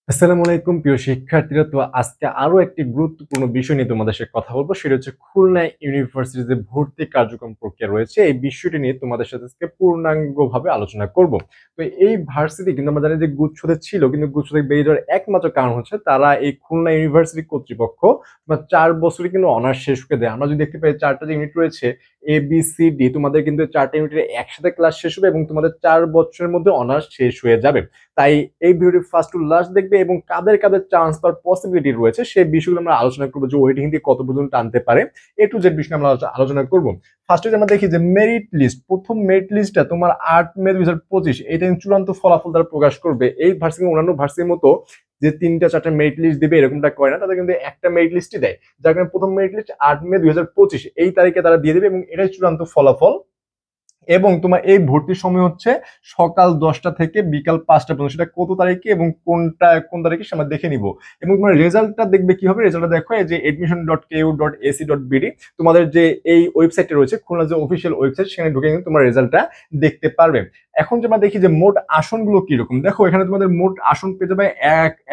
আসসালামু আলাইকুম প্রিয় শিক্ষার্থীরা। তো আজকে আরো একটি গুরুত্বপূর্ণ বিষয় নিয়ে তোমাদের সাথে কথা বলবো, সেটা হচ্ছে খুলনা ইউনিভার্সিটির যে ভর্তি কার্যক্রম প্রক্রিয়া রয়েছে এই বিষয়টি নিয়ে তোমাদের সাথে আজকে পূর্ণাঙ্গভাবে আলোচনা করব। তো এই ভার্সিটি কিন্তু আমরা জানি যে গুচ্ছতে ছিল, কিন্তু গুচ্ছ থেকে বেরিয়ে যাওয়ার একমাত্র কারণ হচ্ছে তারা এই খুলনা ইউনিভার্সিটি কর্তৃপক্ষ তোমার 4 বছরে কিন্তু অনার্স শেষ করে দেয়। আমরা যদি দেখতে পাই 4টা যে ইউনিট রয়েছে এ বি সি ডি, তোমাদের কিন্তু 4টা ইউনিটের একসাথে ক্লাস শেষ হবে এবং তোমাদের 4 বছরের মধ্যে অনার্স শেষ হয়ে যাবে। তাই এই ভিডিওটি ফার্স্ট টু লাস্ট দেখবে এবং কাদের কাদের চান্স পাওয়ার পসিবিলিটি রয়েছে সেই বিষয়গুলো আমরা আলোচনা করবো, যে ওয়েটিং দিয়ে কত পর্যন্ত টানতে পারে। এ টু জেড বিষয় আমরা আলোচনা করবো। ফার্স্টে আমরা দেখি যে মেরিট লিস্ট, প্রথম মেরিট লিস্টটা তোমার 8 মে 2025 এটা কিন্তু চূড়ান্ত ফলাফল দ্বারা প্রকাশ করবে। এই ভার্সিটি অন্যান্য ভার্সিটির মতো যে 3টা 4টা মেরিট লিস্ট দিবে এরকমটা করে না, তাদের কিন্তু একটা মেরিট লিস্টই দেয়। যার কারণে প্রথম মেরিট লিস্ট 8 মে 2025 এই তারিখে তারা দিয়ে দেবে এবং এটাই চূড়ান্ত ফলাফল। এবং তোমার এই ভর্তির সময় হচ্ছে সকাল 10টা থেকে বিকাল 5টা পর্যন্ত। সেটা কত তারিখে এবং কোন তারিখে আমরা দেখে নিব। এবং তোমার রেজাল্টটা দেখবে কি হবে, রেজাল্টটা দেখো এই যে admission.ku.ac.bd তোমাদের যে এই ওয়েবসাইটে রয়েছে, খুলনা যে অফিসিয়াল ওয়েবসাইট, সেখানে ঢুকে কিন্তু তোমার রেজাল্টটা দেখতে পারবে। এখন যে আমরা দেখি যে মোট আসনগুলো কিরকম, দেখো এখানে তোমাদের মোট আসন পেয়ে যাবে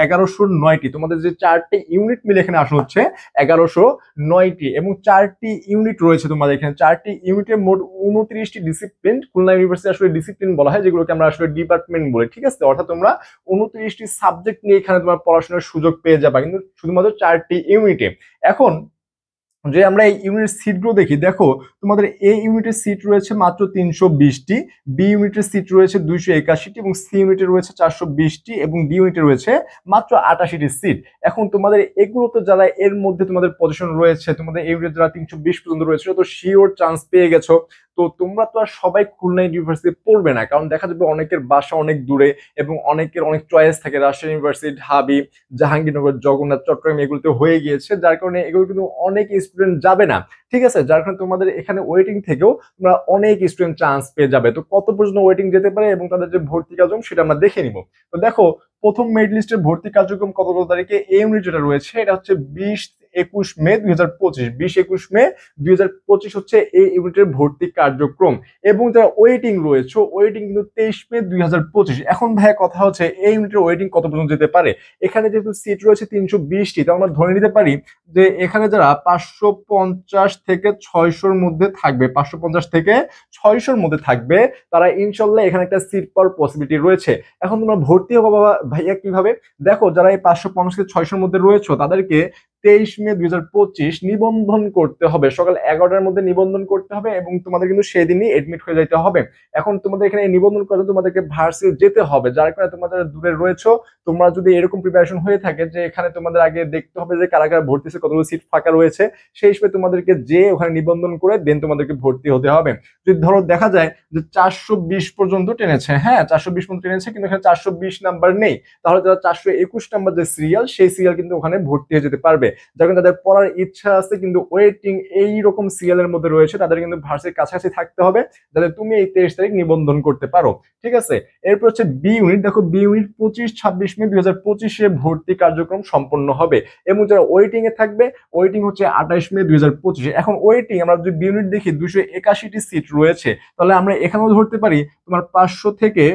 1109টি। তোমাদের যে 4টি ইউনিট মিলে এখানে আসন হচ্ছে 1109টি এবং 4টি ইউনিট রয়েছে তোমাদের এখানে। 4টি ইউনিটে মোট 29টি ডিসিপ্লিন। খুলনা ইউনিভার্সিটি আসলে ডিসিপ্লিন বলা হয় যেগুলোকে আমরা আসলে ডিপার্টমেন্ট বলি, ঠিক আছে? অর্থাৎ তোমরা 29টি সাবজেক্ট নিয়ে এখানে তোমার পড়াশোনার সুযোগ পেয়ে যাবা, কিন্তু শুধুমাত্র 4টি ইউনিটে। এখন যে আমরা এই ইউনিটের সিটগুলো দেখি, দেখো তোমাদের এ ইউনিটের সিট রয়েছে মাত্র 320টি, বি ইউনিটের সিট রয়েছে 281টি এবং সি ইউনিটের রয়েছে 420টি এবং ডি ইউনিটে রয়েছে মাত্র 88টি সিট। এখন তোমাদের এগুলো তো যারা এর মধ্যে তোমাদের পজিশন রয়েছে, তোমাদের এই ইউনিট যারা 320 পর্যন্ত রয়েছে, তো শিওর চান্স পেয়ে গেছো। তো তোমরা তো আর সবাই খুলনা ইউনিভার্সিটি পড়বে না, কারণ দেখা যাবে অনেকের বাসা অনেক দূরে এবং অনেকের অনেক চয়েস থাকে। রাজশাহী ইউনিভার্সিটি, ঢাবি, জাহাঙ্গীরনগর, জগন্নাথ, চট্টগ্রাম এগুলোতে হয়ে গিয়েছে, যার কারণে এগুলো কিন্তু অনেক স্টুডেন্ট যাবে না, ঠিক আছে? যার কারণে তোমাদের এখানে ওয়েটিং থেকেও তোমরা অনেক স্টুডেন্ট চান্স পেয়ে যাবে। তো কত পর্যন্ত ওয়েটিং যেতে পারে এবং তাদের যে ভর্তি কার্যক্রম সেটা আমরা দেখে নিব। তো দেখো প্রথম মেরিট লিস্টের ভর্তি কার্যক্রম কত তারিখে, এই ইউনিট যেটা রয়েছে এটা হচ্ছে 20-21 মে 2025। 20-21 মে 2025 হচ্ছে এই ইউনিটের ভর্তি কার্যক্রম। এবং যারা ওয়েটিং রয়েছে, ওয়েটিং কিন্তু 23 মে 2025। এখন ভাইয়া কথা হচ্ছে এই ইউনিটের ওয়েটিং কত পর্যন্ত যেতে পারে। এখানে যেহেতু সিট রয়েছে 320টি, তো আমরা ধরে নিতে পারি যে এখানে যারা 550 থেকে 600-র মধ্যে থাকবে, 550 থেকে 600-র মধ্যে থাকবে, তারা ইনশাল্লাহ এখানে একটা সিট পাওয়ার পসিবিলিটি রয়েছে। এখন তোমরা ভর্তি হবো বাবা ভাইয়া কিভাবে, দেখো যারা এই 550 থেকে 600-র মধ্যে রয়েছে তাদেরকে 23 মে 2025 নিবন্ধন করতে হবে, সকাল 11টার মধ্যে নিবন্ধন করতে হবে এবং তোমাদের কিন্তু সেদিনই এডমিট হয়ে যেতে হবে। এখন তোমাদের এখানে নিবন্ধন করতে তোমাদেরকে ভার্সিটি যেতে হবে, যার কারণে তোমাদের দূরে রয়েছে। তোমরা যদি এরকম প্রিপারেশন হয়ে থাকে যে এখানে তোমাদের আগে দেখতে হবে যে কারা কারা ভর্তি হচ্ছে, কতগুলো সিট ফাঁকা রয়েছে, সেই হিসেবে তোমাদেরকে যে ওখানে নিবন্ধন করে দেন তোমাদেরকে ভর্তি হতে হবে। যদি ধরো দেখা যায় যে 420 পর্যন্ত টেনেছে, হ্যাঁ 420 পর্যন্ত টেনেছে কিন্তু এখানে 420 নাম্বার নেই, তাহলে যারা 421 নাম্বার যে সিরিয়াল, সেই সিরিয়াল কিন্তু ওখানে ভর্তি হয়ে যেতে পারবে। যখন তাদের পড়ার ইচ্ছা আছে কিন্তু ওয়েটিং এইরকম সিরিয়ালের মধ্যে রয়েছে, তাদের কিন্তু ভার্সিটির কাছাকাছি থাকতে হবে যাতে তুমি এই 23 তারিখ নিবন্ধন করতে পারো, ঠিক আছে? এরপর হচ্ছে বি ইউনিট, দেখো বি ইউনিট 25-26 মে 2025 ভর্তি কার্যক্রম সম্পন্ন হবে এবং যারা ওয়েটিং এ থাকবে, ওয়েটিং হচ্ছে 28 মে 2025। এখন ওয়েটিং আমরা যদি বি ইউনিট দেখি 281টি সিট রয়েছে, তাহলে আমরা এখানেও ধরতে পারি তোমার 500 থেকে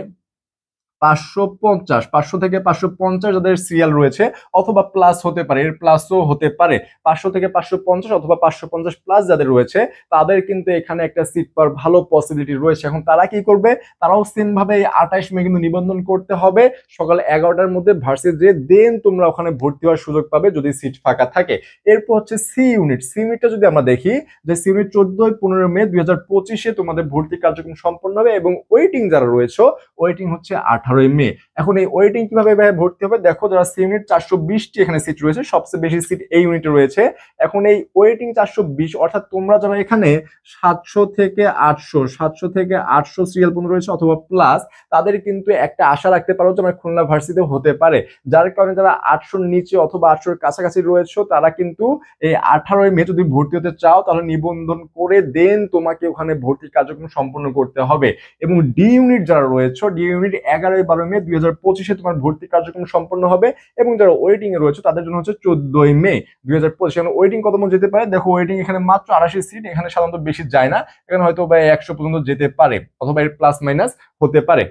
550 যাদের সিরিয়াল রয়েছে, অথবা প্লাস হতে পারে, এর প্লাসও হতে পারে। 500 থেকে 550 অথবা 550 প্লাস যাদের রয়েছে, তাদের কিন্তু এখানে একটা সিট পাওয়ার ভালো পসিবিলিটি রয়েছে। এখন তারা কি করবে, তারাও সেম ভাবে 28 মে কিন্তু নিবন্ধন করতে হবে সকাল 11টার মধ্যে ভার্সিটি যে, দেন তোমরা ওখানে ভর্তি হওয়ার সুযোগ পাবে যদি সিট ফাঁকা থাকে। এরপর হচ্ছে সি ইউনিট, সি ইউনিটটা যদি আমরা দেখি যে সি ইউনিট 14-15 মে 2025 তোমাদের ভর্তি কার্যক্রম সম্পন্ন হবে এবং ওয়েটিং যারা রয়েছে, ওয়েটিং হচ্ছে 18 মে। এখন এই ওয়েটিং কিভাবে ভর্তি হবে, দেখো যারা সি ইউনিট 420টি এখানে সিট রয়েছে, সবচেয়ে বেশি সিট এই ইউনিটে রয়েছে। এখন এই ওয়েটিং 420, অর্থাৎ তোমরা যারা এখানে 700 থেকে 800 সিরিয়াল পর্যন্ত রয়েছে অথবা প্লাস, তাদের কিন্তু একটা আশা রাখতে পারো যে আমার খুলনা ভার্সিটিতে হতে পারে। যার কারণে যারা 800-র নিচে অথবা 800-র কাছাকাছি রয়েছে, তারা কিন্তু এই 18 মে যদি ভর্তি হতে চাও তাহলে নিবন্ধন করে দেন তোমাকে ওখানে ভর্তি কার্যক্রম সম্পন্ন করতে হবে। এবং ডি ইউনিট যারা রয়েছে, ডি ইউনিট 11-12 মে 2025 তোমার ভর্তি কার্যক্রম সম্পন্ন হবে এবং যারা ওয়েটিং এ রয়েছে তাদের জন্য হচ্ছে 14 মে 2025। এখন ওয়েটিং কত মত যেতে পারে, দেখো ওয়েটিং এখানে মাত্র 88 সিট, এখানে সাধারণত বেশি যায় না, এখানে হয়তো বা 100 পর্যন্ত যেতে পারে অথবা এর প্লাস মাইনাস হতে পারে।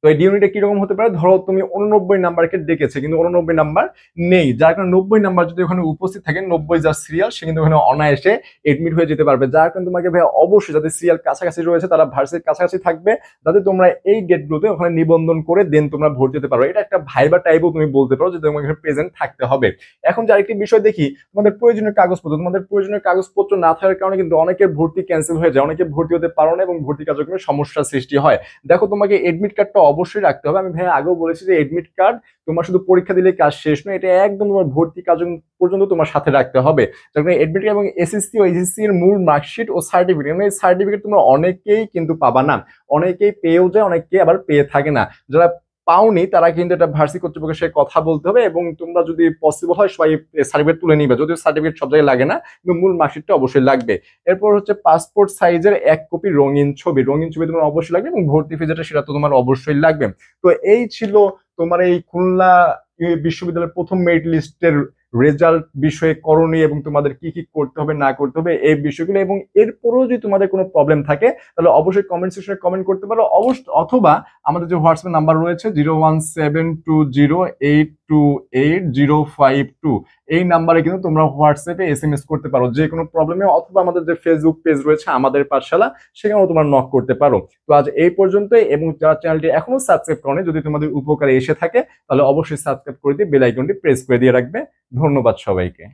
তো এই ডিউনিটটা কিরকম হতে পারে, ধরো তুমি 89 নাম্বারকে ডেকেছে কিন্তু 89 নাম্বার নেই, যার কারণে 90 নাম্বার যদি ওখানে উপস্থিত থাকে, 90 যার সিরিয়াল সে কিন্তু ওখানে অনায়াসে এডমিট হয়ে যেতে পারবে। যার কারণে তোমাকে ভাই অবশ্যই যাদের সিরিয়াল কাছাকাছি রয়েছে তারা ভার্সিটির কাছাকাছি থাকবে, যাতে তোমরা এই ডেটগুলোতে ওখানে নিবন্ধন করে দেন তোমরা ভর্তি হতে পারো। এটা একটা ভাইবা টাইপও তুমি বলতে পারো যে তোমাকে প্রেজেন্ট থাকতে হবে। এখন যে আরেকটি বিষয় দেখি, তোমাদের প্রয়োজনীয় কাগজপত্র, তোমাদের প্রয়োজনীয় কাগজপত্র না থাকার কারণে কিন্তু অনেকের ভর্তি ক্যান্সেল হয়ে যায়, অনেকে ভর্তি হতে পারো না এবং ভর্তি কার্যক্রমে সমস্যার সৃষ্টি হয়। দেখো তোমাকে এডমিট কার্ডটা অবশ্যই রাখতে হবে। আমি ভাই আগেও বলেছি যে এডমিট কার্ড তোমার শুধু পরীক্ষা দিলে কাজ শেষ নয়, এটা একদম তোমার ভর্তি কাজ পর্যন্ত তোমার সাথে রাখতে হবে। যখন এডমিট কার্ড এবং এসএসসি ও এইচএসসি এর মূল মার্কশিট ও সার্টিফিকেট, এই সার্টিফিকেট তোমরা অনেকেই কিন্তু পাবা না, অনেকেই পেয়েও যায়, অনেকে আবার পেয়ে থাকে না। যারা পাওনি তারা কিন্তু এটা ভার্সিটি কর্তৃপক্ষের সাথে কথা বলতে হবে, এবং তোমরা যদি পসিবল হয় সবাই সার্টিফিকেট তুলে নিবে, যদিও সার্টিফিকেট সব জায়গায় লাগে না, কিন্তু মূল মার্কশিটটা অবশ্যই লাগবে। এরপর হচ্ছে পাসপোর্ট সাইজের 1 কপি রঙিন ছবি, রঙিন ছবি তোমার অবশ্যই লাগবে, এবং ভর্তি ফি যেটা সেটা তো তোমার অবশ্যই লাগবে। তো এই ছিল তোমার এই খুলনা বিশ্ববিদ্যালয়ের প্রথম মেরিট লিস্টের রেজাল্ট বিষয়ে করণীয়, এবং তোমাদের কি কি করতে হবে না করতে হবে এই বিষয়গুলো। এবং এরপরেও যদি তোমাদের কোনো প্রবলেম থাকে তাহলে অবশ্যই কমেন্ট সেকশনে কমেন্ট করতে পারো, অথবা আমাদের যে হোয়াটসঅ্যাপ নাম্বার রয়েছে 01720828052, এই নাম্বারে কিন্তু তোমরা হোয়াটসঅ্যাপে এসএমএস করতে পারো যে কোনো প্রবলেমে, অথবা আমাদের যে ফেসবুক পেজ রয়েছে আমাদের পাঠশালা, সেখানেও তোমরা নক করতে পারো। তো আজ এই পর্যন্তই, এবং যারা চ্যানেলটি এখনো সাবস্ক্রাইব করেনি, যদি তোমাদের উপকারে এসে থাকে তাহলে অবশ্যই সাবস্ক্রাইব করে দিয়ে বেল আইকনটি প্রেস করে দিয়ে রাখবে। ধন্যবাদ সবাইকে।